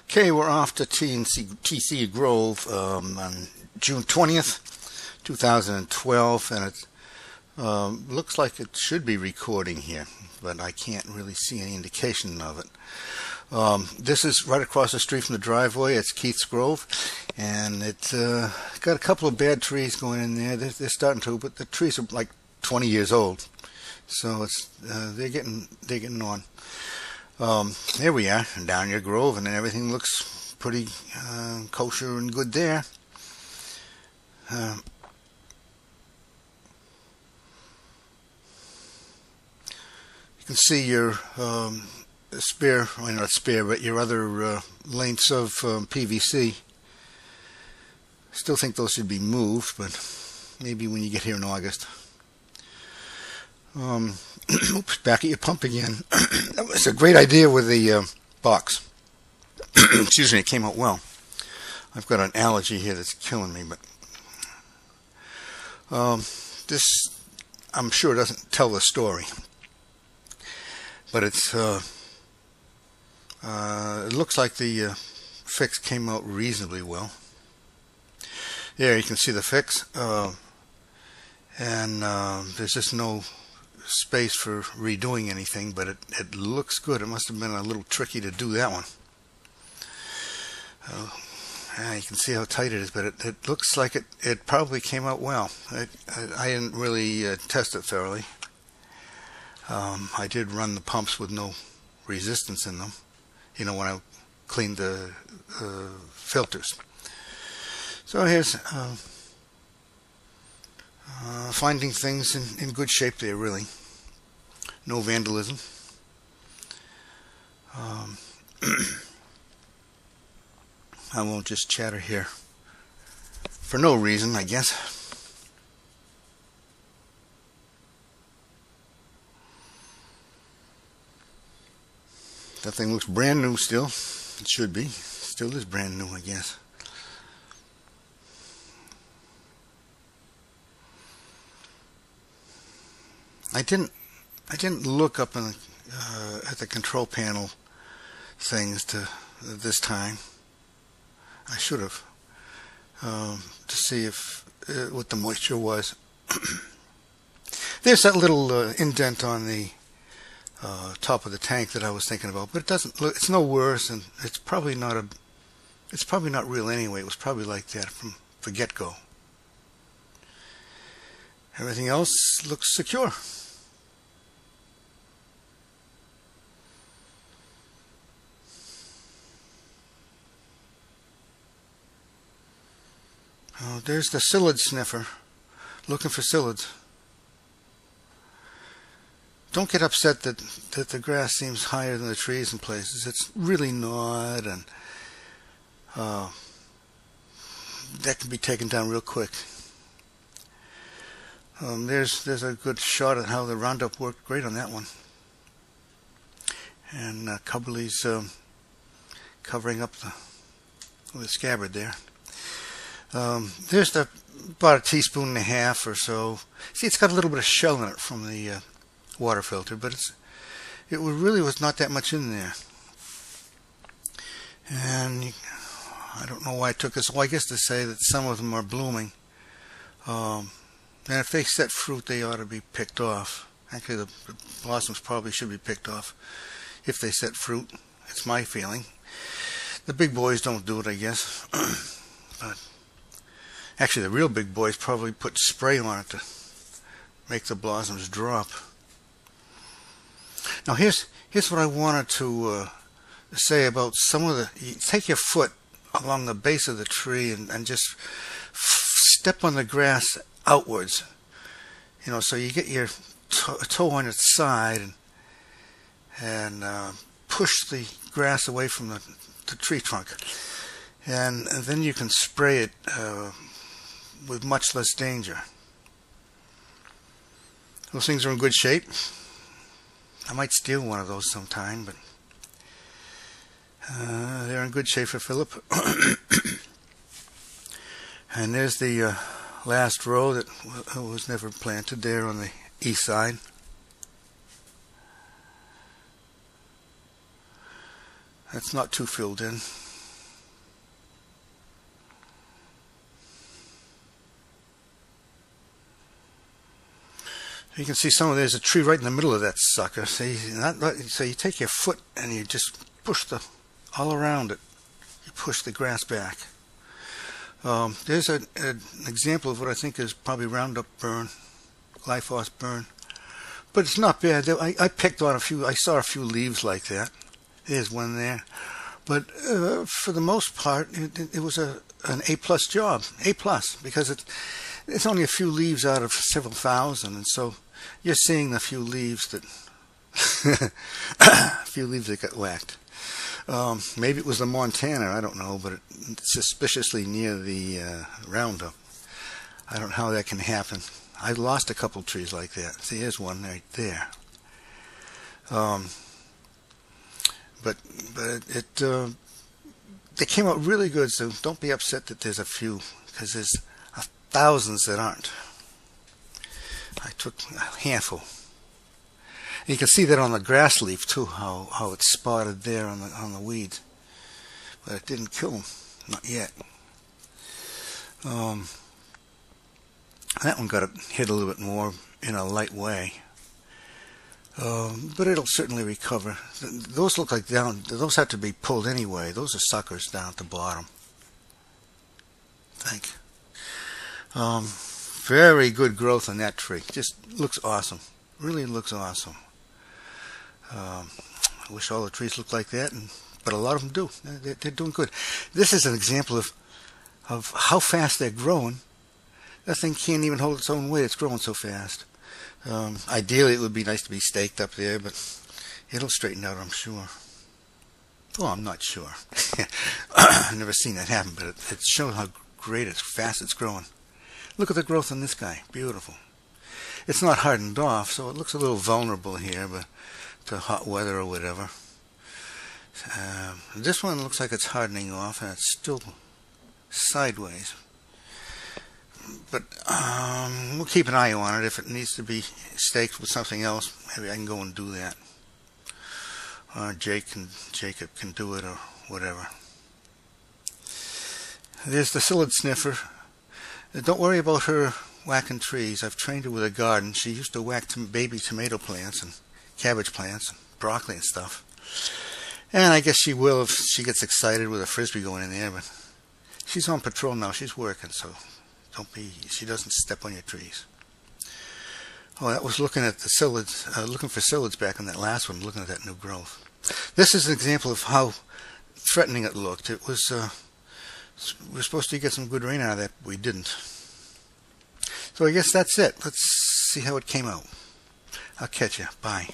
Okay, we're off to TC Grove on June 20th, 2012, and it looks like it should be recording here, but I can't really see any indication of it. This is right across the street from the driveway. It's Keith's Grove, and it's got a couple of bad trees going in there. They're starting to, but the trees are like 20 years old, so it's they're getting on. There we are, down your grove, and everything looks pretty kosher and good there. You can see your spare, well, not spare, but your other lengths of PVC. Still think those should be moved, but maybe when you get here in August. Oops, back at your pump again. That was a great idea with the box. Excuse me, it came out well. I've got an allergy here that's killing me, but this, I'm sure, doesn't tell the story. But it's it looks like the fix came out reasonably well. There you can see the fix, and there's just no space for redoing anything, but it looks good. It must have been a little tricky to do that one. You can see how tight it is, but it looks like it probably came out well. I didn't really test it thoroughly. I did run the pumps with no resistance in them, you know, when I cleaned the filters. So here's finding things in good shape there, really. No vandalism. I won't just chatter here for no reason, I guess. That thing looks brand new still. It should be. Still is brand new, I guess. I didn't look up in at the control panel things this time. I should have, to see if what the moisture was. There's that little indent on the top of the tank that I was thinking about, but it doesn't look. It's no worse, and it's probably not real anyway. It was probably like that from the get-go. Everything else looks secure. Oh, there's the psyllid sniffer, looking for psyllids. Don't get upset that the grass seems higher than the trees in places. It's really not, and that can be taken down real quick. There's a good shot at how the Roundup worked great on that one. And Cubberley's covering up the scabbard there. There's about a teaspoon and a half or so. See, it's got a little bit of shell in it from the water filter, but it really was not that much in there. And I don't know why I took this. Well, I guess to say that some of them are blooming. And if they set fruit, they ought to be picked off. Actually, the blossoms probably should be picked off if they set fruit. It's my feeling. The big boys don't do it, I guess. But actually, the real big boys probably put spray on it to make the blossoms drop. Now here's what I wanted to say about some of the. You take your foot along the base of the tree and just step on the grass outwards. You know, so you get your toe on its side and push the grass away from the tree trunk, and then you can spray it with much less danger. Those things are in good shape. I might steal one of those sometime, but they're in good shape for Philip. And there's the last row that was never planted there on the east side. That's not too filled in. You can see there's a tree right in the middle of that sucker. See, so you take your foot and you just push all around it. You push the grass back. There's an example of what I think is probably Roundup burn, glyphosate burn, but it's not bad. I picked on a few. I saw a few leaves like that. There's one there, but for the most part, it was an A+ job. A+, because it's only a few leaves out of several thousand, and so you're seeing the few leaves that got whacked. Maybe it was the Montana, I don't know, but it's suspiciously near the Roundup. I don't know how that can happen. I lost a couple trees like that. See, here's one right there. But they came out really good, so don't be upset that there's a few, because there's thousands that aren't. I took a handful. And you can see that on the grass leaf too, how it's spotted there on the weeds, but it didn't kill them, not yet. That one got hit a little bit more in a light way, but it'll certainly recover. Those look like those have to be pulled anyway. Those are suckers down at the bottom, I think. Very good growth on that tree. Just looks awesome. Really looks awesome. I wish all the trees looked like that, but a lot of them do. They're doing good. This is an example of how fast they're growing. That thing can't even hold its own weight. It's growing so fast. Ideally, it would be nice to be staked up there, but it'll straighten out, I'm sure. Well, I'm not sure. I've never seen that happen, but it shows how great, fast it's growing. Look at the growth on this guy. Beautiful. It's not hardened off, so it looks a little vulnerable here, but to hot weather or whatever. This one looks like it's hardening off, and it's still sideways. But we'll keep an eye on it. If it needs to be staked with something else, maybe I can go and do that. Jacob can do it, or whatever. There's the psyllid sniffer. Don't worry about her whacking trees. I've trained her with a garden. She used to whack baby tomato plants and cabbage plants and broccoli and stuff. And I guess she will if she gets excited with a frisbee going in there, but she's on patrol now. She's working, so she doesn't step on your trees. Oh, that was looking at the psyllids, looking for psyllids back on that last one, looking at that new growth. This is an example of how threatening it looked. It was, we were supposed to get some good rain out of that, but we didn't. So I guess that's it. Let's see how it came out. I'll catch you. Bye.